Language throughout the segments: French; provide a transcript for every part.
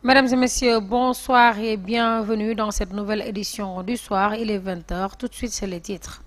Mesdames et messieurs, bonsoir et bienvenue dans cette nouvelle édition du soir. Il est 20h. Tout de suite, c'est les titres.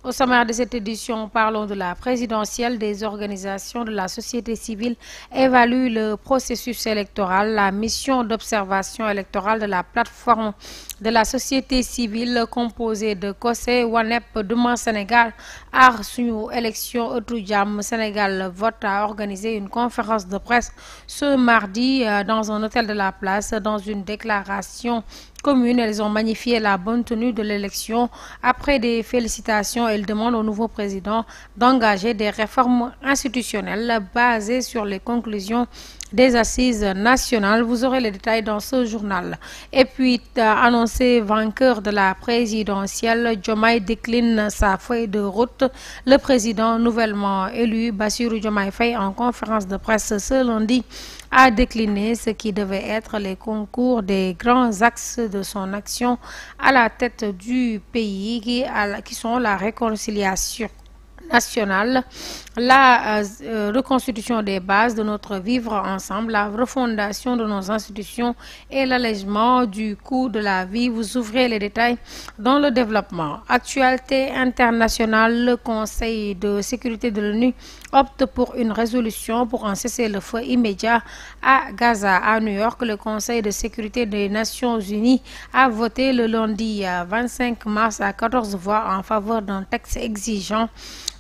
Au sommaire de cette édition, parlons de la présidentielle. Des organisations de la société civile évaluent le processus électoral. La mission d'observation électorale de la plateforme de la société civile composée de COSE, WANEP, Demain Sénégal, Aar Sunu Élection, Ëttu Jàmm Sénégal Vote a organisé une conférence de presse ce mardi dans un hôtel de la place. Dans une déclaration commune, elles ont magnifié la bonne tenue de l'élection. Après des félicitations, elles demandent au nouveau président d'engager des réformes institutionnelles basées sur les conclusions des assises nationales. Vous aurez les détails dans ce journal. Et puis, annoncé vainqueur de la présidentielle, Diomaye décline sa feuille de route. Le président nouvellement élu, Bassirou Diomaye Faye, en conférence de presse ce lundi, a décliné ce qui devait être les concours des grands axes de son action à la tête du pays, qui sont la réconciliation nationale, la reconstitution des bases de notre vivre ensemble, la refondation de nos institutions et l'allègement du coût de la vie. Vous ouvrez les détails dans le développement. Actualité internationale, le Conseil de sécurité de l'ONU opte pour une résolution pour un cessez-le-feu immédiat à Gaza. À New York, le Conseil de sécurité des Nations Unies a voté le lundi 25 mars à 14 voix en faveur d'un texte exigeant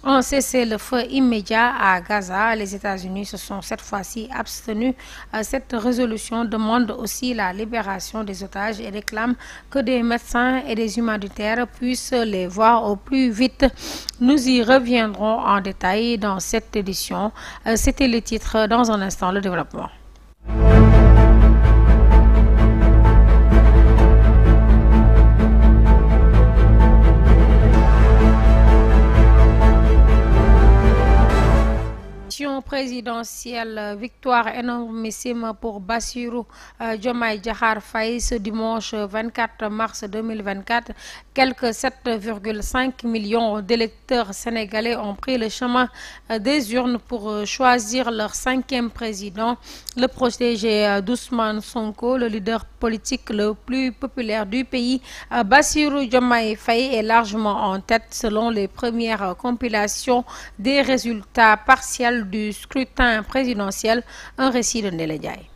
un cessez-le-feu immédiat à Gaza. Les États-Unis se sont cette fois-ci abstenus. Cette résolution demande aussi la libération des otages et réclame que des médecins et des humanitaires puissent les voir au plus vite. Nous y reviendrons en détail dans cette édition. C'était les titres. Dans un instant, le développement. Présidentielle, victoire énormissime pour Bassirou Diomaye Diakhar Faye ce dimanche 24 mars 2024. Quelques 7,5 millions d'électeurs sénégalais ont pris le chemin des urnes pour choisir leur 5e président. Le protégé d'Ousmane Sonko, le leader politique le plus populaire du pays, Bassirou Diomaye Faye est largement en tête selon les premières compilations des résultats partiels du scrutin présidentiel. Un récit de Ndella Ndiaye.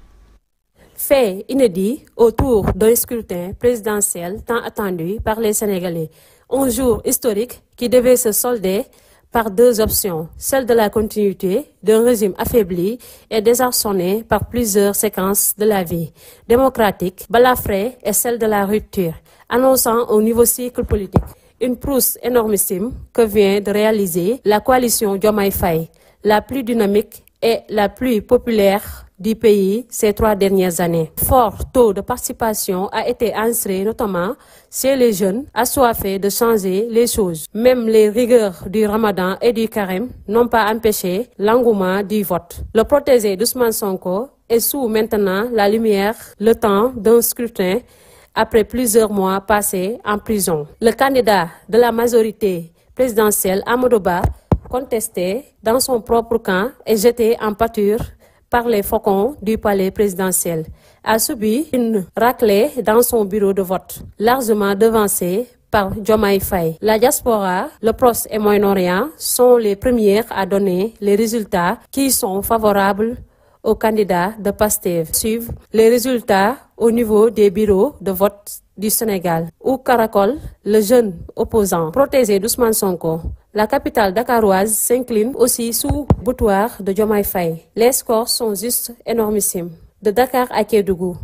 Fait inédit autour d'un scrutin présidentiel tant attendu par les Sénégalais. Un jour historique qui devait se solder par deux options, celle de la continuité d'un régime affaibli et désarçonné par plusieurs séquences de la vie démocratique, balafrée, et celle de la rupture, annonçant un nouveau cycle politique. Une prouesse énormissime que vient de réaliser la coalition Diomaye Faye, la plus dynamique et la plus populaire du pays ces 3 dernières années. Fort taux de participation a été enregistré notamment chez les jeunes assoiffés de changer les choses. Même les rigueurs du Ramadan et du Carême n'ont pas empêché l'engouement du vote. Le protégé d'Ousmane Sonko est sous maintenant la lumière, le temps d'un scrutin après plusieurs mois passés en prison. Le candidat de la majorité présidentielle, Amadou Ba, contesté dans son propre camp et jeté en pâture par les faucons du palais présidentiel, a subi une raclée dans son bureau de vote, largement devancé par Diomaye Faye. La diaspora, le Proche et Moyen-Orient sont les premières à donner les résultats qui sont favorables aux candidats de Pastef. Suivent les résultats au niveau des bureaux de vote du Sénégal, où caracole le jeune opposant protégé d'Ousmane Sonko. La capitale dakaroise s'incline aussi sous boutoir de Diomaye Faye. Les scores sont juste énormissimes. De Dakar à Kédougou,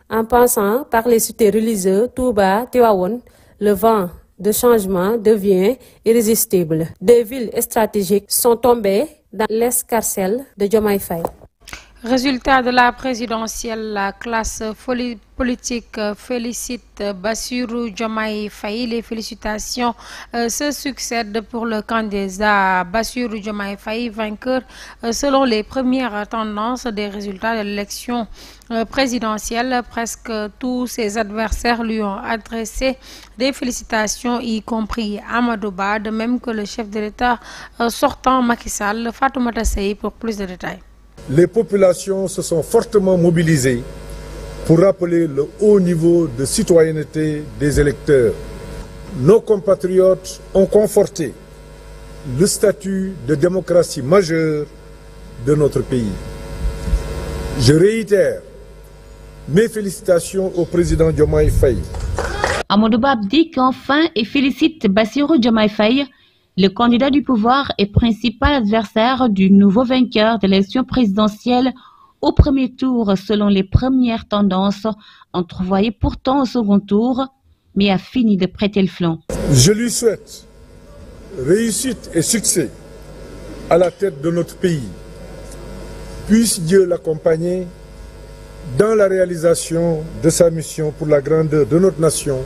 en passant par les cités religieuses Touba, Tivaouane, le vent de changement devient irrésistible. Des villes stratégiques sont tombées dans l'escarcelle de Diomaye Faye. Résultat de la présidentielle, la classe politique félicite Bassirou Diomaye Faye. Les félicitations se succèdent pour le candidat Bassirou Diomaye Faye, vainqueur selon les premières tendances des résultats de l'élection présidentielle. Presque tous ses adversaires lui ont adressé des félicitations, y compris Amadou Ba, de même que le chef de l'État sortant Macky Sall. Fatoumata Sey pour plus de détails. Les populations se sont fortement mobilisées pour rappeler le haut niveau de citoyenneté des électeurs. Nos compatriotes ont conforté le statut de démocratie majeure de notre pays. Je réitère mes félicitations au président Diomaye Faye. Amadou Ba dit qu'enfin et félicite Bassirou Diomaye Faye, le candidat du pouvoir et principal adversaire du nouveau vainqueur de l'élection présidentielle au premier tour selon les premières tendances, entrevoyées pourtant au second tour, mais a fini de prêter le flanc. Je lui souhaite réussite et succès à la tête de notre pays. Puisse Dieu l'accompagner dans la réalisation de sa mission pour la grandeur de notre nation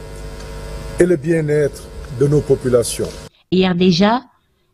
et le bien-être de nos populations. Hier déjà,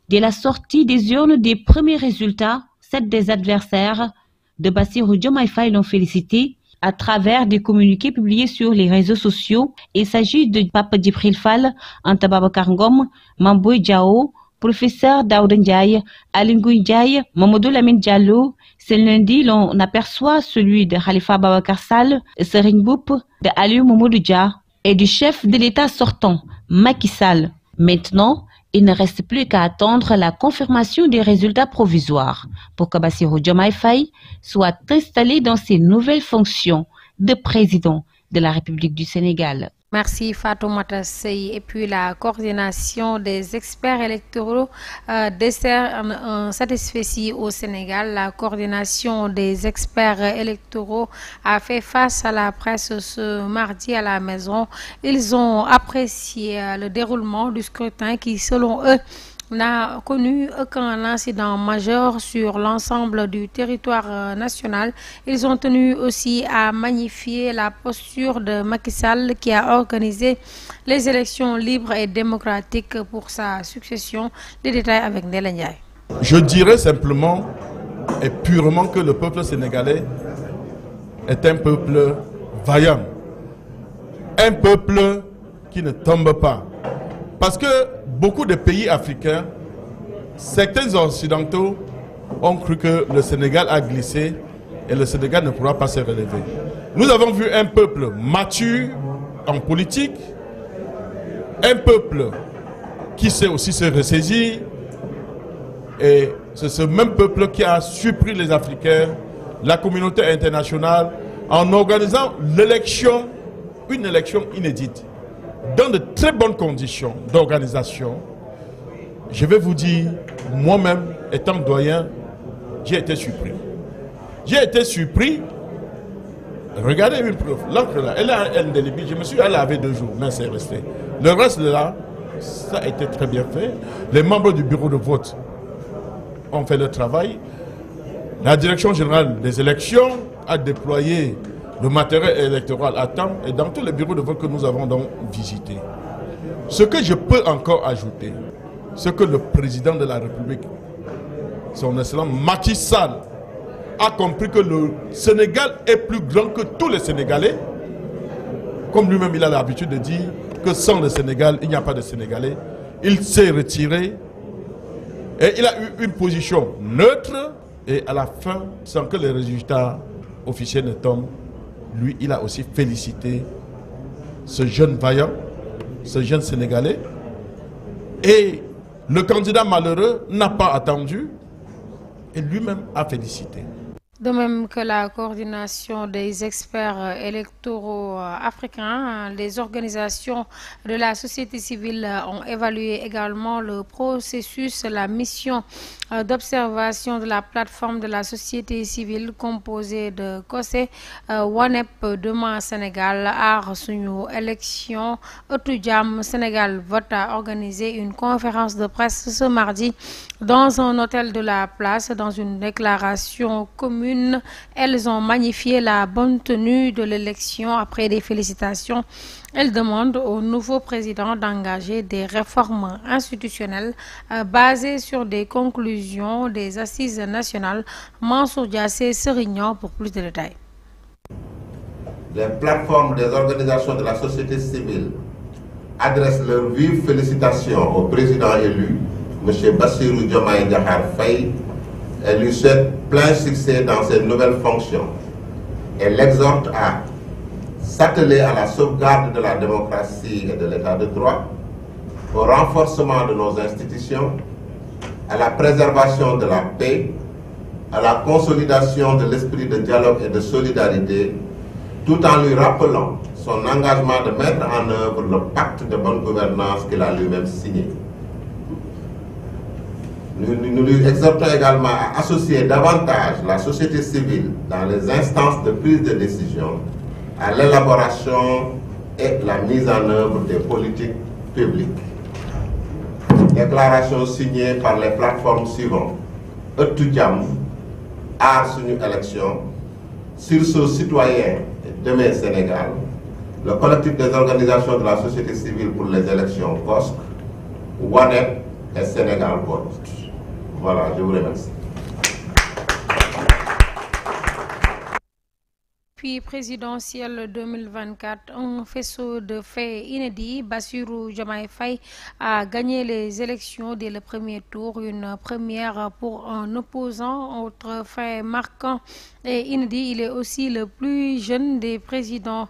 dès la sortie des urnes des premiers résultats, 7 des adversaires de Bassirou Diomaye Faye l'ont félicité à travers des communiqués publiés sur les réseaux sociaux. Il s'agit de Pape Djibril Fall, Anta Babacar Ngom, Mamboy Diao, professeur Daouda Ndiaye, Aly Ngouille Ndiaye, Mamadou Lamine Diallo. Ce lundi, l'on aperçoit celui de Khalifa Babacar Sall, Serigne Mboup, de Aliou Mamadou Dia et du chef de l'État sortant, Macky Sall. Maintenant, il ne reste plus qu'à attendre la confirmation des résultats provisoires pour que Bassirou Diomaye Faye soit installé dans ses nouvelles fonctions de président de la République du Sénégal. Merci Fatoumata Sey. Et puis la coordination des experts électoraux dessert un satisfecit au Sénégal. La coordination des experts électoraux a fait face à la presse ce mardi à la maison. Ils ont apprécié le déroulement du scrutin qui, selon eux, n'a connu aucun incident majeur sur l'ensemble du territoire national. Ils ont tenu aussi à magnifier la posture de Macky Sall qui a organisé les élections libres et démocratiques pour sa succession. Les détails avec Ndella Ndiaye. Je dirais simplement et purement que le peuple sénégalais est un peuple vaillant, un peuple qui ne tombe pas. Parce que beaucoup de pays africains, certains occidentaux ont cru que le Sénégal a glissé et le Sénégal ne pourra pas se relever. Nous avons vu un peuple mature en politique, un peuple qui sait aussi se ressaisir, et c'est ce même peuple qui a surpris les Africains, la communauté internationale, en organisant l'élection, une élection inédite, dans de très bonnes conditions d'organisation. Je vais vous dire, moi-même, étant doyen, j'ai été surpris. J'ai été surpris. Regardez une preuve. L'encre là, elle est indélébile. Je me suis allé laver 2 jours, mais c'est resté. Le reste là, ça a été très bien fait. Les membres du bureau de vote ont fait le travail. La direction générale des élections a déployé le matériel électoral à temps et dans tous les bureaux de vote que nous avons donc visités. Ce que je peux encore ajouter, c'est que le président de la République, son excellent Macky Sall, a compris que le Sénégal est plus grand que tous les Sénégalais. Comme lui-même il a l'habitude de dire que sans le Sénégal, il n'y a pas de Sénégalais. Il s'est retiré et il a eu une position neutre et à la fin, sans que les résultats officiels ne tombent, lui, il a aussi félicité ce jeune vaillant, ce jeune Sénégalais. Et le candidat malheureux n'a pas attendu et lui-même a félicité. De même que la coordination des experts électoraux africains, les organisations de la société civile ont évalué également le processus, la mission d'observation de la plateforme de la société civile composée de COSE, WANEP, Demain Sénégal, Aar Sunu Élection, Ëttu Jàmm Sénégal Vote a organisé une conférence de presse ce mardi dans un hôtel de la place. Dans une déclaration commune, elles ont magnifié la bonne tenue de l'élection. Après des félicitations, elles demandent au nouveau président d'engager des réformes institutionnelles basées sur des conclusions des assises nationales. Mansour Diassé Serignan pour plus de détails. Les plateformes des organisations de la société civile adressent leurs vives félicitations au président élu, M. Bassirou Diomaye Diakhar Faye, et lui souhaite plein succès dans ses nouvelles fonctions. Elle l'exhorte à s'atteler à la sauvegarde de la démocratie et de l'état de droit, au renforcement de nos institutions, à la préservation de la paix, à la consolidation de l'esprit de dialogue et de solidarité, tout en lui rappelant son engagement de mettre en œuvre le pacte de bonne gouvernance qu'il a lui-même signé. Nous lui exhortons également à associer davantage la société civile dans les instances de prise de décision, à l'élaboration et la mise en œuvre des politiques publiques. Déclaration signée par les plateformes suivantes: Ëttu Jàmm, Aar Sunu Élection, Sursaut citoyen et Demain Sénégal, le collectif des organisations de la société civile pour les élections COSC, WANEP et Sénégal Vote. Voilà, je vous remercie. Puis présidentielle 2024, un faisceau de faits inédits. Bassirou Diomaye Faye a gagné les élections dès le premier tour, une première pour un opposant. Autre fait marquant et inédit, il est aussi le plus jeune des présidents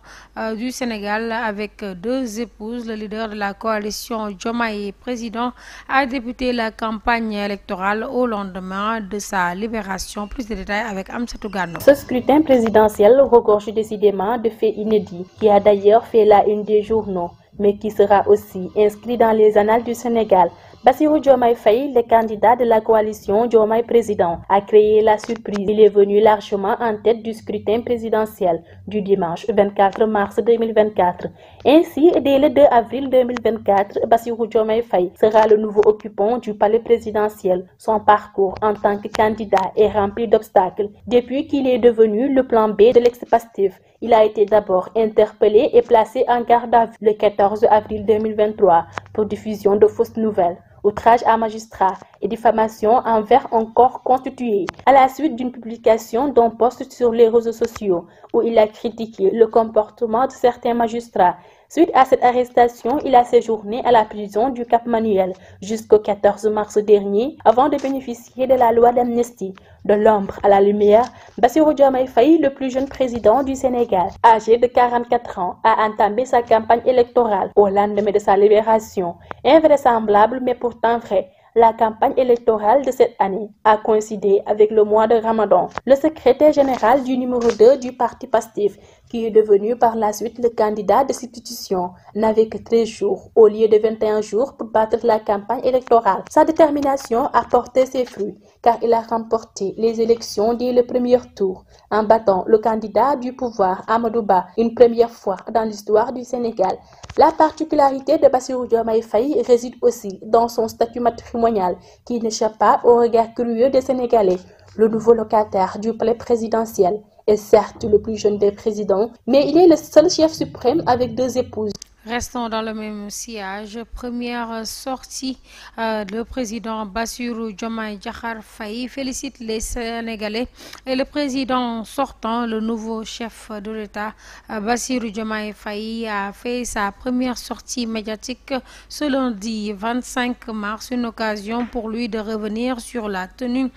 du Sénégal avec 2 épouses. Le leader de la coalition Diomaye président a débuté la campagne électorale au lendemain de sa libération. Plus de détails avec Amsatou Gano. Ce scrutin présidentiel regorge décidément de faits inédits, qui a d'ailleurs fait la une des journaux, mais qui sera aussi inscrit dans les annales du Sénégal. Bassirou Diomaye Faye, le candidat de la coalition Diomaye Président, a créé la surprise. Il est venu largement en tête du scrutin présidentiel du dimanche 24 mars 2024. Ainsi, dès le 2 avril 2024, Bassirou Diomaye Faye sera le nouveau occupant du palais présidentiel. Son parcours en tant que candidat est rempli d'obstacles. Depuis qu'il est devenu le plan B de l'ex-Pastef, il a été d'abord interpellé et placé en garde à vue le 14 avril 2023 pour diffusion de fausses nouvelles, outrage à magistrat et diffamation envers un corps constitué, à la suite d'une publication d'un post sur les réseaux sociaux où il a critiqué le comportement de certains magistrats. Suite à cette arrestation, il a séjourné à la prison du Cap-Manuel jusqu'au 14 mars dernier avant de bénéficier de la loi d'amnistie. De l'ombre à la lumière, Bassirou Diomaye Faye, le plus jeune président du Sénégal, âgé de 44 ans, a entamé sa campagne électorale au lendemain de sa libération. Invraisemblable mais pourtant vrai, la campagne électorale de cette année a coïncidé avec le mois de Ramadan. Le secrétaire général du numéro 2 du parti Pastef, qui est devenu par la suite le candidat de substitution, n'avait que 13 jours au lieu de 21 jours pour battre la campagne électorale. Sa détermination a porté ses fruits, car il a remporté les élections dès le premier tour, en battant le candidat du pouvoir Amadou Ba une première fois dans l'histoire du Sénégal. La particularité de Bassirou Diomaye Faye réside aussi dans son statut matrimonial, qui n'échappe pas au regard curieux des Sénégalais. Le nouveau locataire du palais présidentiel est certes le plus jeune des présidents, mais il est le seul chef suprême avec 2 épouses. Restons dans le même sillage. Première sortie, le président Bassirou Diomaye Diakhar Faye félicite les Sénégalais et le président sortant, le nouveau chef de l'État, Bassirou Diomaye Faye, a fait sa première sortie médiatique ce lundi 25 mars, une occasion pour lui de revenir sur la tenue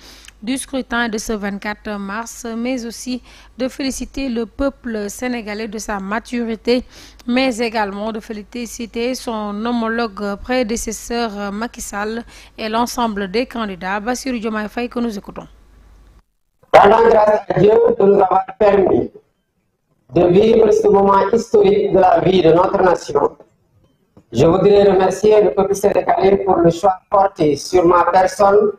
du scrutin de ce 24 mars, mais aussi de féliciter le peuple sénégalais de sa maturité, mais également de féliciter son homologue prédécesseur Macky Sall et l'ensemble des candidats. Bassirou Diomaye Faye, que nous écoutons. Rendant grâce à Dieu de nous avoir permis de vivre ce moment historique de la vie de notre nation, je voudrais remercier le peuple sénégalais pour le choix porté sur ma personne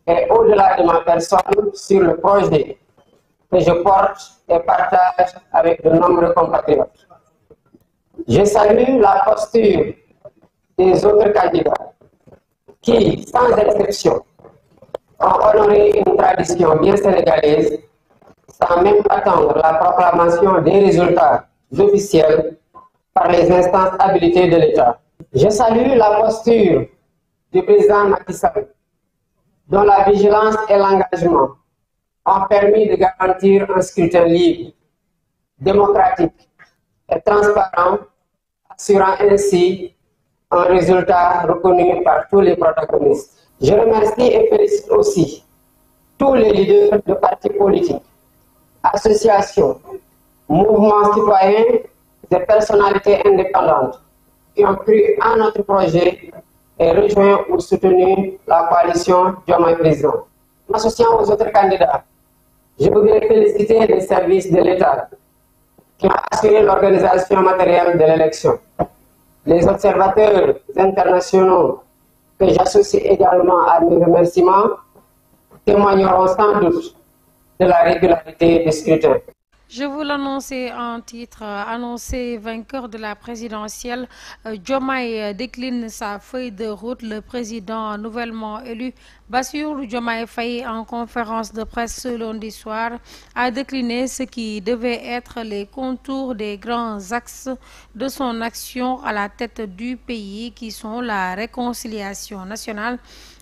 et au-delà de ma personne sur le projet que je porte et partage avec de nombreux compatriotes. Je salue la posture des autres candidats qui, sans exception, ont honoré une tradition bien sénégalaise sans même attendre la proclamation des résultats officiels par les instances habilitées de l'État. Je salue la posture du président Macky Sall, dont la vigilance et l'engagement ont permis de garantir un scrutin libre, démocratique et transparent, assurant ainsi un résultat reconnu par tous les protagonistes. Je remercie et félicite aussi tous les leaders de partis politiques, associations mouvements citoyens et personnalités indépendantes qui ont cru en notre projet et rejoint ou soutenu la coalition Diomaye Président. M'associant aux autres candidats, je voudrais féliciter les services de l'État qui ont assuré l'organisation matérielle de l'élection. Les observateurs internationaux que j'associe également à mes remerciements témoigneront sans doute de la régularité des scrutins. Je vous l'annonçais en titre, annoncé vainqueur de la présidentielle, Diomaye décline sa feuille de route. Le président nouvellement élu, Bassirou Diomaye Faye, en conférence de presse ce lundi soir, a décliné ce qui devait être les contours des grands axes de son action à la tête du pays, qui sont la réconciliation nationale,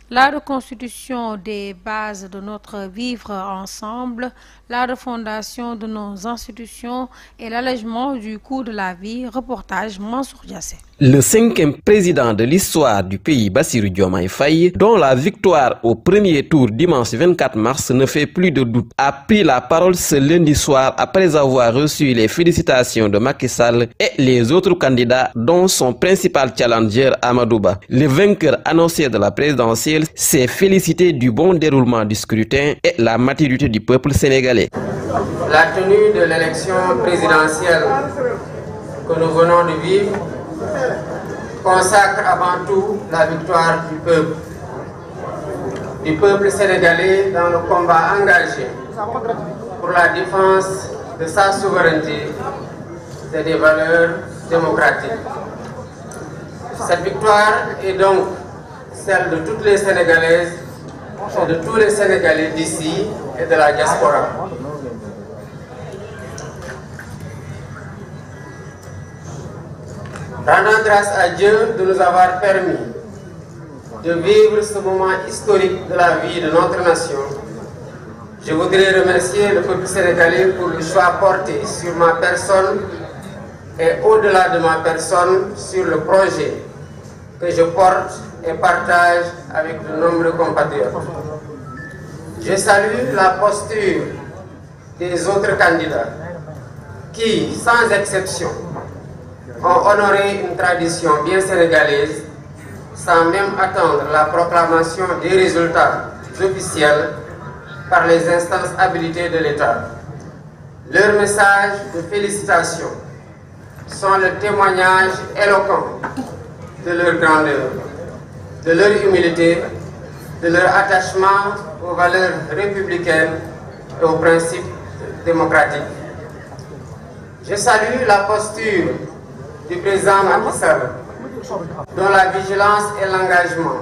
la reconstitution des bases de notre vivre ensemble, la refondation de nos institutions et l'allègement du coût de la vie. Reportage Mansour Diassé. Le 5e président de l'histoire du pays, Bassirou Diomaye Faye, dont la victoire au premier tour dimanche 24 mars ne fait plus de doute, a pris la parole ce lundi soir après avoir reçu les félicitations de Macky Sall et les autres candidats, dont son principal challenger Amadou Ba. Le vainqueur annoncé de la présidentielle s'est félicité du bon déroulement du scrutin et la maturité du peuple sénégalais. La tenue de l'élection présidentielle que nous venons de vivre consacre avant tout la victoire du peuple sénégalais dans le combat engagé pour la défense de sa souveraineté et des valeurs démocratiques. Cette victoire est donc celle de toutes les Sénégalaises et de tous les Sénégalais d'ici et de la diaspora. Rendant grâce à Dieu de nous avoir permis de vivre ce moment historique de la vie de notre nation, je voudrais remercier le peuple sénégalais pour le choix porté sur ma personne et au-delà de ma personne sur le projet que je porte et partage avec de nombreux compatriotes. Je salue la posture des autres candidats qui, sans exception, ont honoré une tradition bien sénégalaise sans même attendre la proclamation des résultats officiels par les instances habilitées de l'État. Leurs messages de félicitations sont le témoignage éloquent de leur grandeur, de leur humilité, de leur attachement aux valeurs républicaines et aux principes démocratiques. Je salue la posture du président Macky Sall, dont la vigilance et l'engagement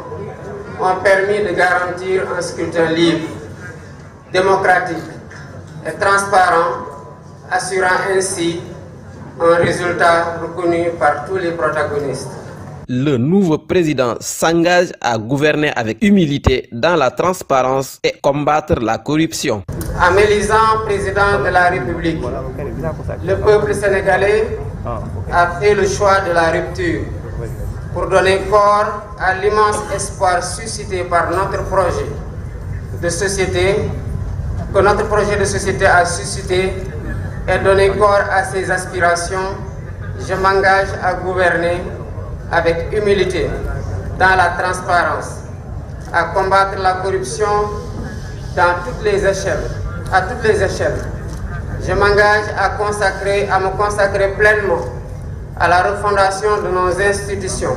ont permis de garantir un scrutin libre, démocratique et transparent, assurant ainsi un résultat reconnu par tous les protagonistes. Le nouveau président s'engage à gouverner avec humilité dans la transparence et combattre la corruption. En m'élisant président de la République, le peuple sénégalais a fait le choix de la rupture pour donner corps à l'immense espoir suscité par notre projet de société, que notre projet de société a suscité, et donner corps à ses aspirations. Je m'engage à gouverner avec humilité, dans la transparence, à combattre la corruption dans toutes les échelles, à toutes les échelles. Je m'engage à me consacrer pleinement à la refondation de nos institutions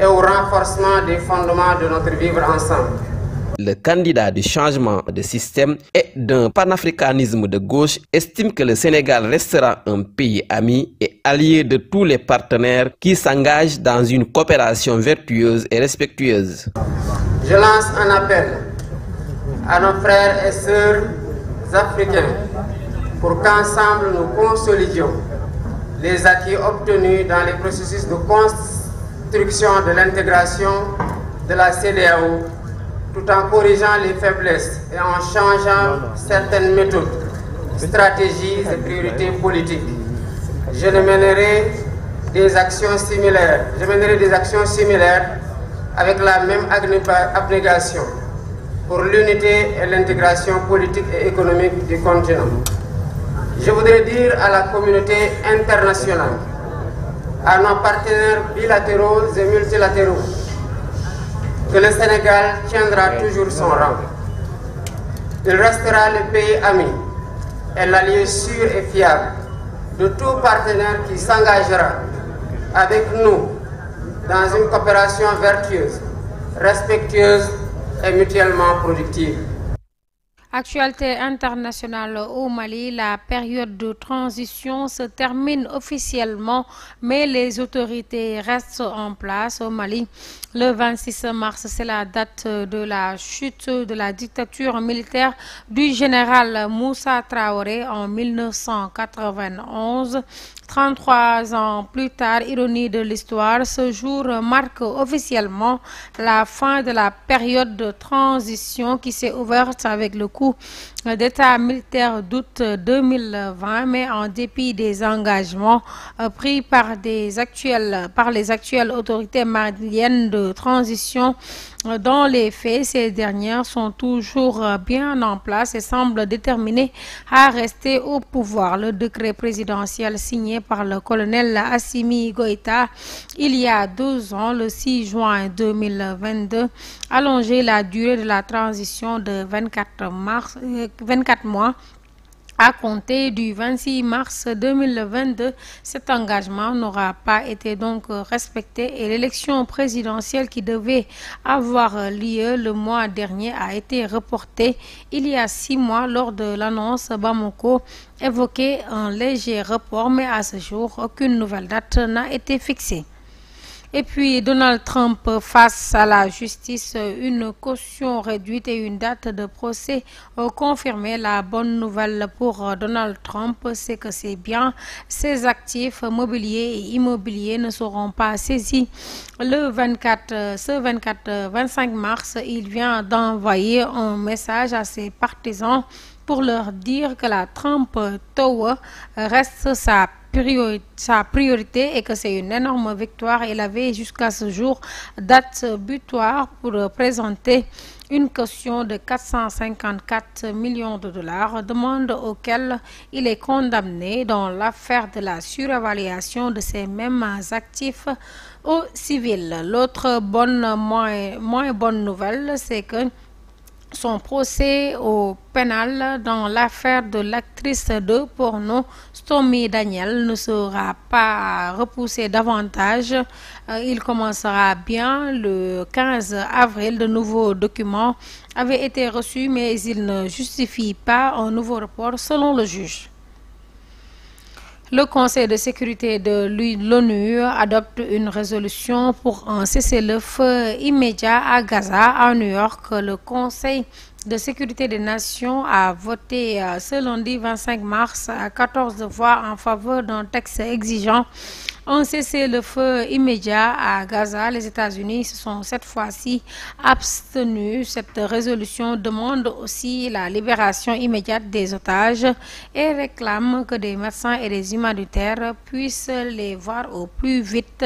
et au renforcement des fondements de notre vivre ensemble. Le candidat du changement de système et d'un panafricanisme de gauche estime que le Sénégal restera un pays ami et allié de tous les partenaires qui s'engagent dans une coopération vertueuse et respectueuse. Je lance un appel à nos frères et sœurs africains pour qu'ensemble nous consolidions les acquis obtenus dans les processus de construction de l'intégration de la CEDEAO, tout en corrigeant les faiblesses et en changeant certaines méthodes, stratégies et priorités politiques. Je mènerai des actions similaires avec la même abnégation pour l'unité et l'intégration politique et économique du continent. je voudrais dire à la communauté internationale, à nos partenaires bilatéraux et multilatéraux, que le Sénégal tiendra toujours son rang. Il restera le pays ami et l'allié sûr et fiable de tout partenaire qui s'engagera avec nous dans une coopération vertueuse, respectueuse et mutuellement productive. Actualité internationale au Mali, la période de transition se termine officiellement, mais les autorités restent en place au Mali. Le 26 mars, c'est la date de la chute de la dictature militaire du général Moussa Traoré en 1991. 33 ans plus tard, ironie de l'histoire, ce jour marque officiellement la fin de la période de transition qui s'est ouverte avec le coup d'État militaire d'août 2020, mais en dépit des engagements pris par les actuelles autorités maliennes de transition, dans les faits, ces dernières sont toujours bien en place et semblent déterminées à rester au pouvoir. Le décret présidentiel signé par le colonel Assimi Goïta il y a 2 ans, le 6 juin 2022, allongeait la durée de la transition de 24 mois. À compter du 26 mars 2022, cet engagement n'aura pas été donc respecté et l'élection présidentielle qui devait avoir lieu le mois dernier a été reportée il y a 6 mois lors de l'annonce. Bamako évoquait un léger report, mais à ce jour, aucune nouvelle date n'a été fixée. Et puis Donald Trump face à la justice, une caution réduite et une date de procès ont confirmé. La bonne nouvelle pour Donald Trump, c'est que ses biens, ses actifs mobiliers et immobiliers ne seront pas saisis. Le 25 mars, il vient d'envoyer un message à ses partisans pour leur dire que la Trump Tower reste sa priorité et que c'est une énorme victoire. Il avait jusqu'à ce jour date butoir pour présenter une caution de 454 millions de dollars, demande auquel il est condamné dans l'affaire de la surévaluation de ces mêmes actifs au civil. L'autre moins bonne nouvelle, c'est que son procès au pénal dans l'affaire de l'actrice de porno Stormy Daniels ne sera pas repoussé davantage. Il commencera bien le 15 avril. De nouveaux documents avaient été reçus, mais ils ne justifient pas un nouveau report selon le juge. Le Conseil de sécurité de l'ONU adopte une résolution pour un cessez-le-feu immédiat à Gaza. À New York, le Conseil de sécurité des Nations a voté ce lundi 25 mars à 14 voix en faveur d'un texte exigeant un cessez-le-feu immédiat à Gaza. Les États-Unis se sont cette fois-ci abstenus. Cette résolution demande aussi la libération immédiate des otages et réclame que des médecins et des humanitaires puissent les voir au plus vite.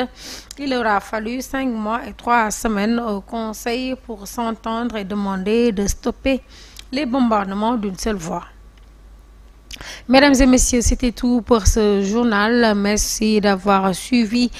Il aura fallu 5 mois et 3 semaines au Conseil pour s'entendre et demander de stopper les bombardements d'une seule voix. Mesdames et messieurs, c'était tout pour ce journal. Merci d'avoir suivi